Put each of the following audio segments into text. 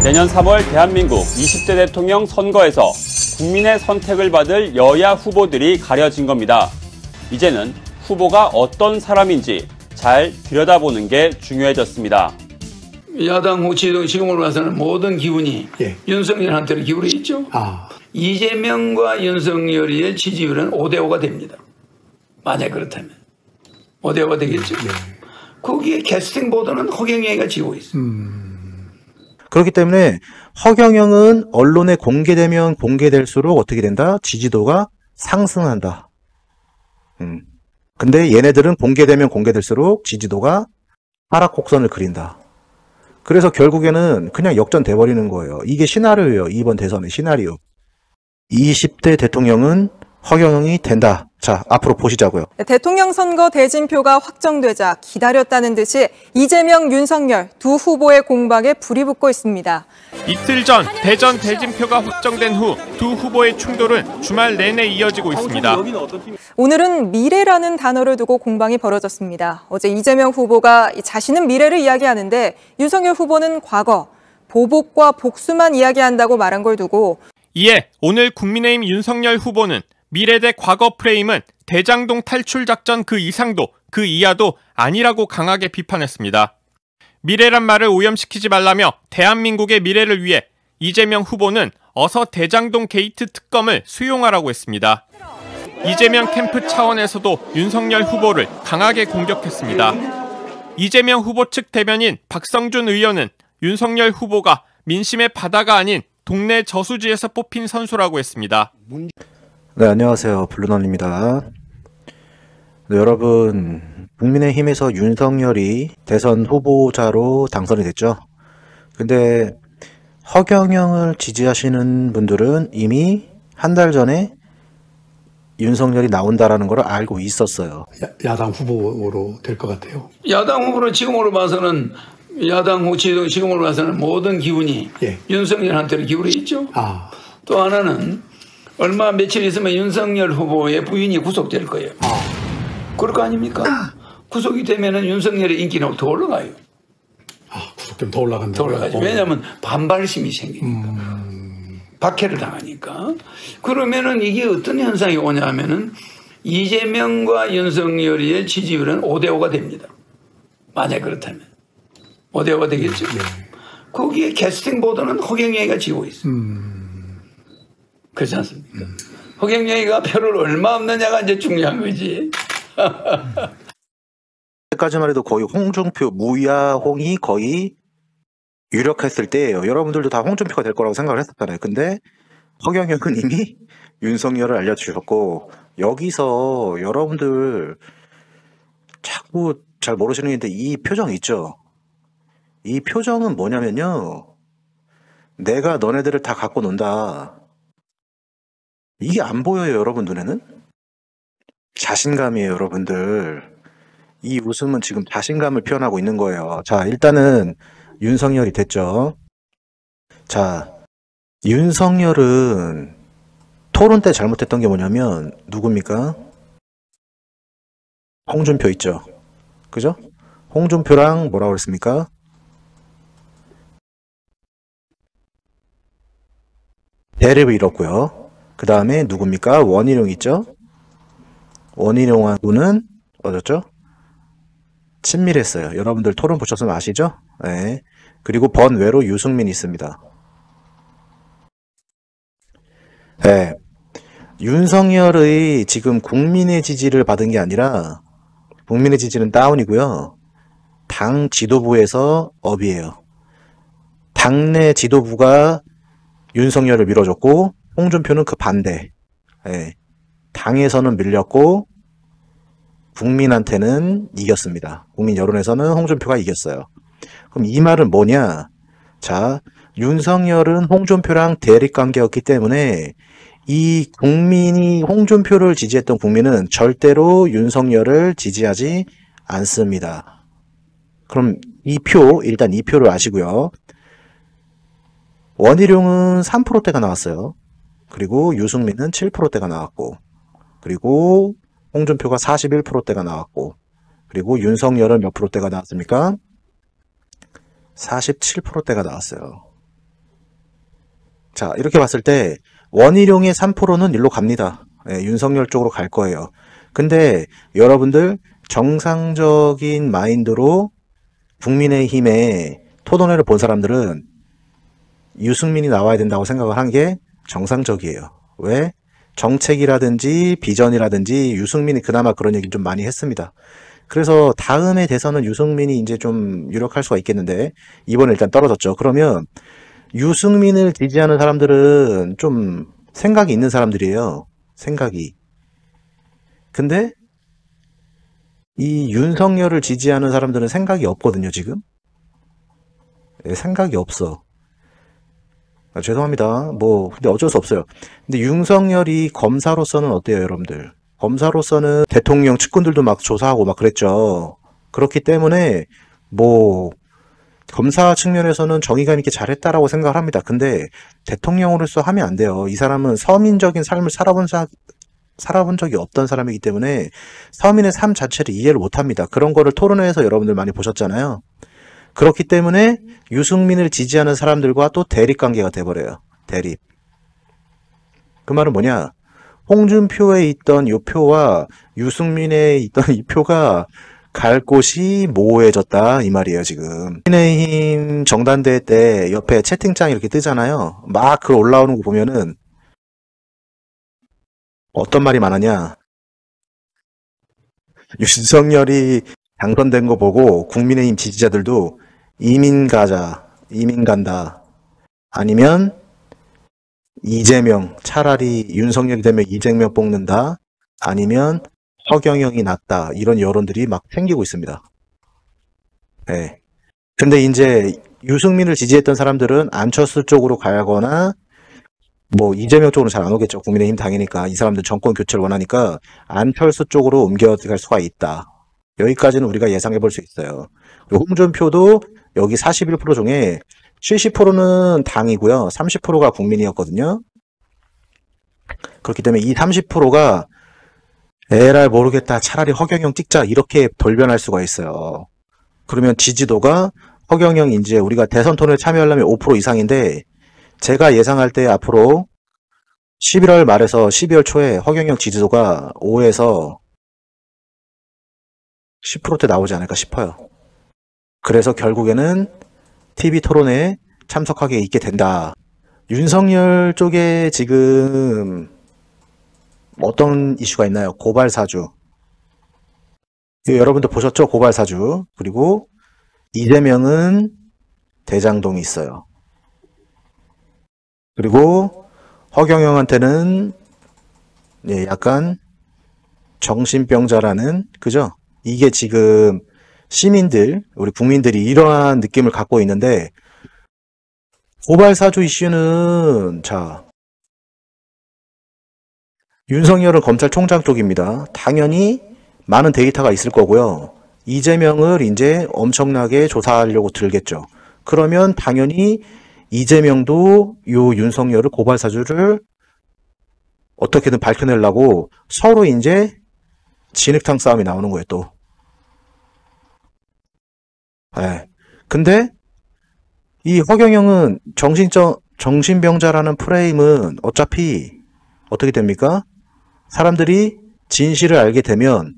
내년 3월 대한민국 20대 대통령 선거에서 국민의 선택을 받을 여야 후보들이 가려진 겁니다. 이제는 후보가 어떤 사람인지 잘 들여다보는 게 중요해졌습니다. 야당 후치동 지금으로 봐서는 모든 기운이 윤석열한테로 기울어 있죠. 이재명과 윤석열의 지지율은 5대5가 됩니다. 만약 그렇다면 5대5가 되겠죠. 거기에 캐스팅 보도는 허경영이가 지고 있습니다. 그렇기 때문에 허경영은 언론에 공개되면 공개될수록 어떻게 된다? 지지도가 상승한다. 근데 얘네들은 공개되면 공개될수록 지지도가 하락 곡선을 그린다. 그래서 결국에는 그냥 역전돼 버리는 거예요. 이게 시나리오예요. 이번 대선의 시나리오. 20대 대통령은 허경영이 된다. 자, 앞으로 보시자고요. 대통령 선거 대진표가 확정되자 기다렸다는 듯이 이재명, 윤석열 두 후보의 공방에 불이 붙고 있습니다. 이틀 전 대전 대진표가 확정된 후 두 후보의 충돌은 주말 내내 이어지고 있습니다. 오늘은 미래라는 단어를 두고 공방이 벌어졌습니다. 어제 이재명 후보가 자신은 미래를 이야기하는데 윤석열 후보는 과거, 보복과 복수만 이야기한다고 말한 걸 두고 이에 오늘 국민의힘 윤석열 후보는 미래 대 과거 프레임은 대장동 탈출 작전 그 이상도 그 이하도 아니라고 강하게 비판했습니다. 미래란 말을 오염시키지 말라며 대한민국의 미래를 위해 이재명 후보는 어서 대장동 게이트 특검을 수용하라고 했습니다. 이재명 캠프 차원에서도 윤석열 후보를 강하게 공격했습니다. 이재명 후보 측 대변인 박성준 의원은 윤석열 후보가 민심의 바다가 아닌 동네 저수지에서 뽑힌 선수라고 했습니다. 네, 안녕하세요. 블루넌입니다. 네, 여러분, 국민의힘에서 윤석열이 대선 후보자로 당선이 됐죠. 근데 허경영을 지지하시는 분들은 이미 한 달 전에 윤석열이 나온다라는 걸 알고 있었어요. 야당 후보로 될 것 같아요. 야당 후보로 지금으로 봐서는 야당 후치동 지금으로 봐서는 모든 기운이 윤석열한테로 기울어 있죠. 또 하나는 얼마 며칠 있으면 윤석열 후보의 부인이 구속될 거예요. 그럴 거 아닙니까? 구속이 되면은 윤석열의 인기는 더 올라가요. 구속되면 더 올라간다. 더 올라가죠. 왜냐하면 반발심이 생기니까. 박해를 당하니까. 그러면은 이게 어떤 현상이 오냐면은 이재명과 윤석열의 지지율은 5대5가 됩니다. 만약 그렇다면. 5대5가 되겠죠. 거기에 캐스팅 보도는 허경영이가 지고 있습니다. 그렇지 않습니까? 허경영이가 표를 얼마 얻느냐가 이제 중요한 거지. 까지만 해도 거의 홍준표, 무야홍이 거의 유력했을 때예요. 여러분들도 다 홍준표가 될 거라고 생각을 했었잖아요. 근데 허경영은 이미 윤석열을 알려주셨고, 여기서 여러분들 자꾸 잘 모르시는 게 이 표정 있죠? 이 표정은 뭐냐면요, 내가 너네들을 다 갖고 논다. 이게 안 보여요, 여러분 눈에는? 자신감이에요, 여러분들. 이 웃음은 지금 자신감을 표현하고 있는 거예요. 자, 일단은 윤석열이 됐죠. 자, 윤석열은 토론 때 잘못했던 게 뭐냐면 누굽니까? 홍준표 있죠. 그죠? 홍준표랑 뭐라고 그랬습니까? 대립을 이뤘고요. 그 다음에 누굽니까? 원희룡 있죠? 원희룡하고는 어졌죠? 친밀했어요. 여러분들 토론 보셨으면 아시죠? 네. 그리고 번외로 유승민 있습니다. 네. 윤석열의 지금 국민의 지지를 받은 게 아니라 국민의 지지는 다운이고요. 당 지도부에서 업이에요. 당내 지도부가 윤석열을 밀어줬고 홍준표는 그 반대. 네. 당에서는 밀렸고 국민한테는 이겼습니다. 국민 여론에서는 홍준표가 이겼어요. 그럼 이 말은 뭐냐? 자, 윤석열은 홍준표랑 대립관계였기 때문에 이 국민이 홍준표를 지지했던 국민은 절대로 윤석열을 지지하지 않습니다. 그럼 이 표, 일단 이 표를 아시고요. 원희룡은 3%대가 나왔어요. 그리고 유승민은 7%대가 나왔고, 그리고 홍준표가 41%대가 나왔고, 그리고 윤석열은 몇 프로대가 나왔습니까? 47%대가 나왔어요. 자, 이렇게 봤을 때 원희룡의 3%는 일로 갑니다. 예, 윤석열 쪽으로 갈 거예요. 근데 여러분들 정상적인 마인드로 국민의힘의 토론회를 본 사람들은 유승민이 나와야 된다고 생각을 한 게 정상적이에요. 왜? 정책이라든지 비전이라든지 유승민이 그나마 그런 얘기 좀 많이 했습니다. 그래서 다음에 대선은 유승민이 이제 좀 유력할 수가 있겠는데 이번에 일단 떨어졌죠. 그러면 유승민을 지지하는 사람들은 좀 생각이 있는 사람들이에요. 생각이. 근데 이 윤석열을 지지하는 사람들은 생각이 없거든요, 지금. 네, 생각이 없어. 아, 죄송합니다. 뭐 근데 어쩔 수 없어요. 근데 윤석열이 검사로서는 어때요, 여러분들? 검사로서는 대통령 측근들도 막 조사하고 막 그랬죠. 그렇기 때문에 뭐 검사 측면에서는 정의감 있게 잘했다라고 생각을 합니다. 근데 대통령으로서 하면 안 돼요. 이 사람은 서민적인 삶을 살아본 적이 없던 사람이기 때문에 서민의 삶 자체를 이해를 못합니다. 그런 거를 토론회에서 여러분들 많이 보셨잖아요. 그렇기 때문에 유승민을 지지하는 사람들과 또 대립관계가 돼버려요. 대립. 그 말은 뭐냐? 홍준표에 있던 이 표와 유승민에 있던 이 표가 갈 곳이 모호해졌다 이 말이에요 지금. 국민의힘 정단대 때 옆에 채팅창 이렇게 뜨잖아요. 막 글 올라오는 거 보면은 어떤 말이 많았냐? 윤석열이 당선된 거 보고 국민의힘 지지자들도 이민 가자, 이민 간다. 아니면 이재명, 차라리 윤석열이 되면 이재명 뽑는다. 아니면 허경영이 낫다. 이런 여론들이 막 생기고 있습니다. 네. 근데 이제 유승민을 지지했던 사람들은 안철수 쪽으로 가거나 뭐 이재명 쪽으로 잘 안 오겠죠. 국민의힘 당이니까. 이 사람들 정권 교체를 원하니까 안철수 쪽으로 옮겨갈 수가 있다. 여기까지는 우리가 예상해 볼 수 있어요. 그리고 홍준표도 여기 41% 중에 70%는 당이고요. 30%가 국민이었거든요. 그렇기 때문에 이 30%가 에라이 모르겠다. 차라리 허경영 찍자. 이렇게 돌변할 수가 있어요. 그러면 지지도가 허경영 이제 우리가 대선 토론에 참여하려면 5% 이상인데 제가 예상할 때 앞으로 11월 말에서 12월 초에 허경영 지지도가 5에서 10%대 나오지 않을까 싶어요. 그래서 결국에는 TV 토론에 참석하게 있게 된다. 윤석열 쪽에 지금 어떤 이슈가 있나요? 고발사주. 여러분도 보셨죠? 고발사주. 그리고 이재명은 대장동이 있어요. 그리고 허경영한테는 약간 정신병자라는, 그죠? 이게 지금 시민들, 우리 국민들이 이러한 느낌을 갖고 있는데, 고발사주 이슈는, 자, 윤석열은 검찰총장 쪽입니다. 당연히 많은 데이터가 있을 거고요. 이재명을 이제 엄청나게 조사하려고 들겠죠. 그러면 당연히 이재명도 요 윤석열을 고발사주를 어떻게든 밝혀내려고 서로 이제 진흙탕 싸움이 나오는 거예요, 또. 네. 근데 이 허경영은 정신병자라는 프레임은 어차피 어떻게 됩니까? 사람들이 진실을 알게 되면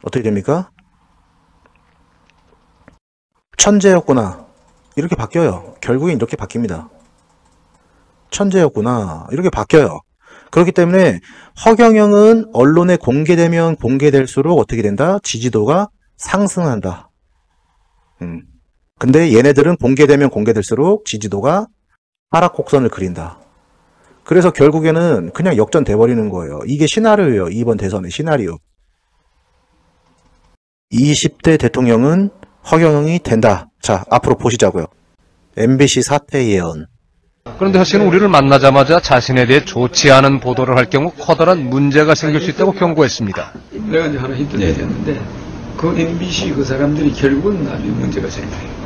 어떻게 됩니까? 천재였구나. 이렇게 바뀌어요. 결국엔 이렇게 바뀝니다. 천재였구나. 이렇게 바뀌어요. 그렇기 때문에 허경영은 언론에 공개되면 공개될수록 어떻게 된다? 지지도가 상승한다. 근데 얘네들은 공개되면 공개될수록 지지도가 하락 곡선을 그린다. 그래서 결국에는 그냥 역전돼 버리는 거예요. 이게 시나리오예요. 이번 대선의 시나리오. 20대 대통령은 허경영이 된다. 자, 앞으로 보시자고요. MBC 사퇴 예언. 그런데 사실은 우리를 만나자마자 자신에 대해 좋지 않은 보도를 할 경우 커다란 문제가 생길 수 있다고 경고했습니다. 내가 이제 하나 힌트 내야 되는데 그 MBC 그 사람들이 결국은 나중에 문제가 생겨요.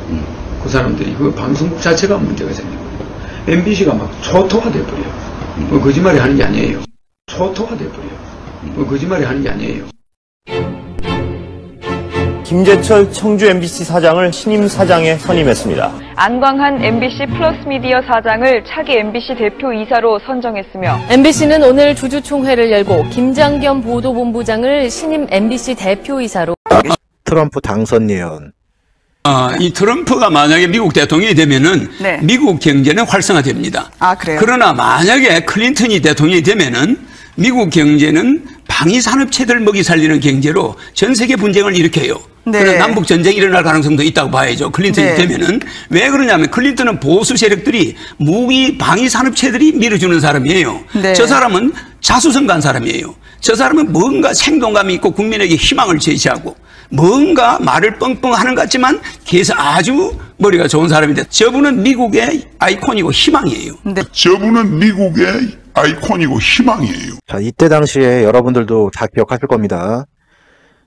그 사람들이 그 방송국 자체가 문제가 생겨요. MBC가 막 초토화돼 버려요. 뭐 거짓말이 하는 게 아니에요. 초토화돼 버려요. 뭐 거짓말이 하는 게 아니에요. 김재철 청주 MBC 사장을 신임 사장에 선임했습니다. 안광한 MBC 플러스 미디어 사장을 차기 MBC 대표이사로 선정했으며 MBC는 오늘 주주총회를 열고 김장겸 보도본부장을 신임 MBC 대표이사로 트럼프 당선 예언. 이 트럼프가 만약에 미국 대통령이 되면은 네. 미국 경제는 활성화됩니다. 아, 그래요? 그러나 만약에 클린턴이 대통령이 되면은 미국 경제는 방위 산업체들 먹이 살리는 경제로 전 세계 분쟁을 일으켜요. 네. 그래서 남북 전쟁이 일어날 가능성도 있다고 봐야죠. 클린턴이 네. 되면은. 왜 그러냐면 클린턴은 보수 세력들이 무기 방위 산업체들이 밀어주는 사람이에요. 네. 저 사람은 자수성가한 사람이에요. 저 사람은 뭔가 생동감이 있고 국민에게 희망을 제시하고 뭔가 말을 뻥뻥 하는 것 같지만 계속 아주 머리가 좋은 사람인데 저분은 미국의 아이콘이고 희망이에요. 네. 저분은 미국의 아이콘이고 희망이에요. 자, 이때 당시에 여러분들도 다 기억하실 겁니다.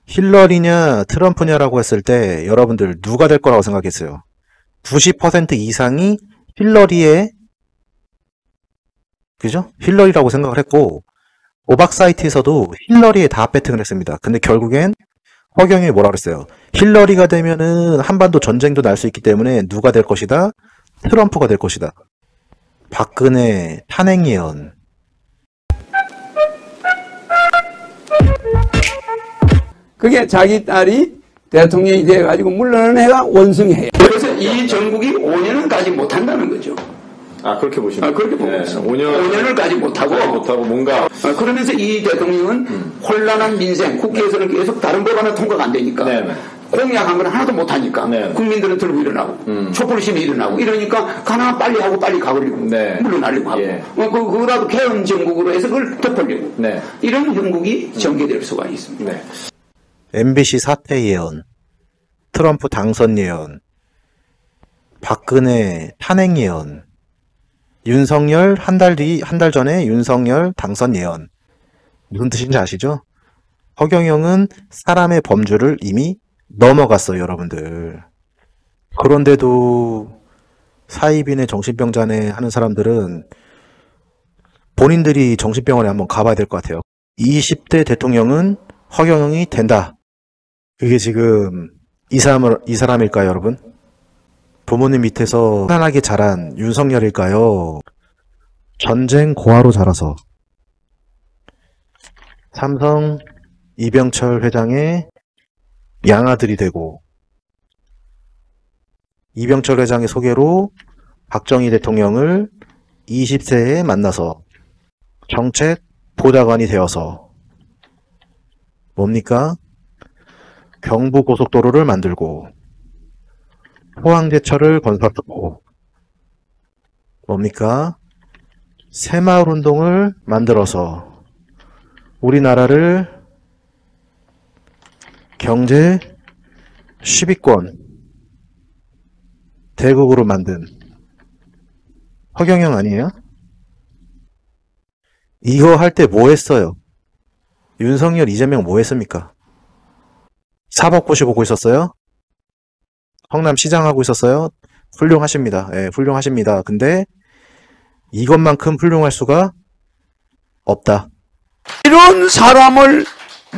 힐러리냐 트럼프냐라고 했을 때 여러분들 누가 될 거라고 생각했어요? 90% 이상이 힐러리의, 그죠? 힐러리라고 생각을 했고, 오박 사이트에서도 힐러리에 다 배팅을 했습니다. 근데 결국엔 허경영이 뭐라 그랬어요? 힐러리가 되면은 한반도 전쟁도 날 수 있기 때문에 누가 될 것이다? 트럼프가 될 것이다. 박근혜 탄핵 예언. 그게 자기 딸이 대통령이 돼가지고 물러나는 해가 원숭이에요. 그래서 이 정국이 5년은 가지 못한다는 거죠. 그렇게 보시면. 그렇게 보고 있어. 5년을 가지 못하고 뭔가. 그러면서 이 대통령은 혼란한 민생, 국회에서는 계속 다른 법안은 통과가 안 되니까 공약한 건 하나도 못하니까 국민들은 들고 일어나고 촛불심이 일어나고 이러니까 가능한 빨리 하고 빨리 가버리고 물러나려고 하고 그거라도 개헌 정국으로 해서 그걸 덮으려고 이런 형국이 전개될 수가 있습니다. MBC 사퇴 예언, 트럼프 당선 예언, 박근혜 탄핵 예언, 윤석열 한 달 전에 윤석열 당선 예언. 무슨 뜻인지 아시죠? 허경영은 사람의 범주를 이미 넘어갔어요, 여러분들. 그런데도 사이비네 정신병자네 하는 사람들은 본인들이 정신병원에 한번 가봐야 될 것 같아요. 20대 대통령은 허경영이 된다. 그게 지금 이 사람일까요, 여러분? 부모님 밑에서 편안하게 자란 윤석열일까요? 전쟁 고아로 자라서 삼성 이병철 회장의 양아들이 되고 이병철 회장의 소개로 박정희 대통령을 20세에 만나서 정책 보좌관이 되어서 뭡니까? 경부고속도로를 만들고 포항제철을 건설하고 뭡니까? 새마을운동을 만들어서 우리나라를 경제 10위권 대국으로 만든 허경영 아니에요? 이거 할 때 뭐 했어요? 윤석열, 이재명 뭐 했습니까? 사법고시 보고 있었어요? 성남시장 하고 있었어요? 훌륭하십니다. 예, 훌륭하십니다. 근데 이것만큼 훌륭할 수가 없다. 이런 사람을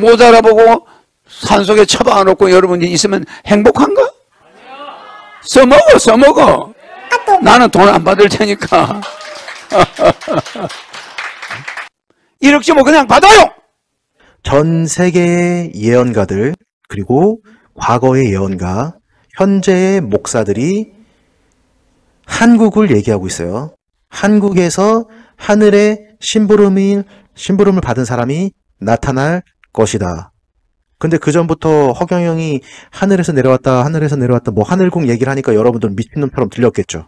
못 알아보고 산속에 처박아놓고 여러분이 있으면 행복한가? 써먹어. 나는 돈 안 받을 테니까. 1억씩 그냥 받아요! 전 세계의 예언가들, 그리고 과거의 예언가, 현재의 목사들이 한국을 얘기하고 있어요. 한국에서 하늘의 심부름을 받은 사람이 나타날 것이다. 근데 그 전부터 허경영이 하늘에서 내려왔다 뭐 하늘궁 얘기를 하니까 여러분들 미친놈처럼 들렸겠죠.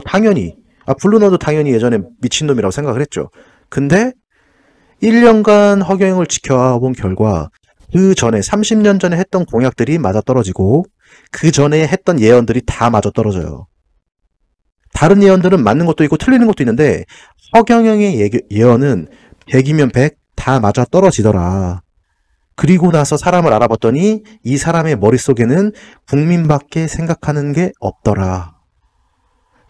당연히 블루너도 당연히 예전에 미친놈이라고 생각을 했죠. 근데 1년간 허경영을 지켜본 결과 그 전에 30년 전에 했던 공약들이 맞아떨어지고 그 전에 했던 예언들이 다 맞아떨어져요. 다른 예언들은 맞는 것도 있고 틀리는 것도 있는데 허경영의 예언은 100이면 100 다 맞아떨어지더라. 그리고 나서 사람을 알아봤더니 이 사람의 머릿속에는 국민밖에 생각하는 게 없더라.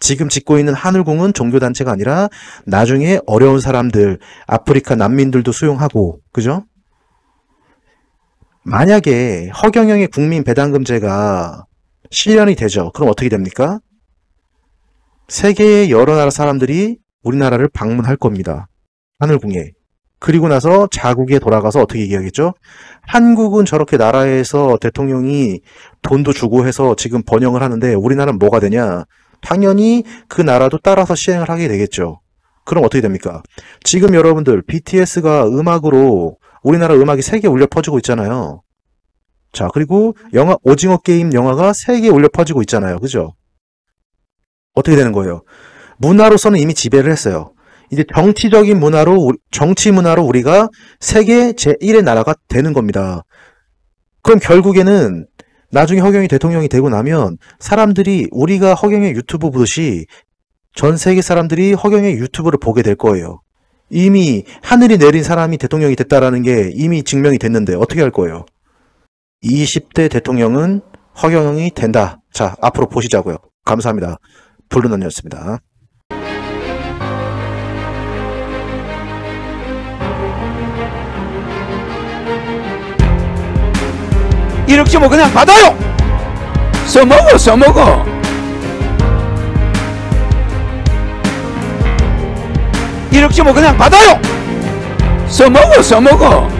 지금 짓고 있는 하늘궁은 종교단체가 아니라 나중에 어려운 사람들, 아프리카 난민들도 수용하고, 그죠? 만약에 허경영의 국민 배당금제가 실현이 되죠. 그럼 어떻게 됩니까? 세계의 여러 나라 사람들이 우리나라를 방문할 겁니다. 하늘궁에. 그리고 나서 자국에 돌아가서 어떻게 얘기하겠죠? 한국은 저렇게 나라에서 대통령이 돈도 주고 해서 지금 번영을 하는데 우리나라는 뭐가 되냐? 당연히 그 나라도 따라서 시행을 하게 되겠죠. 그럼 어떻게 됩니까? 지금 여러분들 BTS가 음악으로 우리나라 음악이 세계에 울려 퍼지고 있잖아요. 자, 그리고 영화 오징어 게임 영화가 세계에 울려 퍼지고 있잖아요. 그죠? 어떻게 되는 거예요? 문화로서는 이미 지배를 했어요. 이제 정치적인 문화로, 정치 문화로 우리가 세계 제1의 나라가 되는 겁니다. 그럼 결국에는 나중에 허경영이 대통령이 되고 나면 사람들이 우리가 허경영 유튜브 보듯이 전 세계 사람들이 허경영의 유튜브를 보게 될 거예요. 이미 하늘이 내린 사람이 대통령이 됐다라는 게 이미 증명이 됐는데 어떻게 할 거예요? 20대 대통령은 허경영이 된다. 자, 앞으로 보시자고요. 감사합니다. 블루넌이었습니다. 이렇게 뭐 그냥 받아요. 써먹어. 이렇게 뭐 그냥 받아요. 써먹어.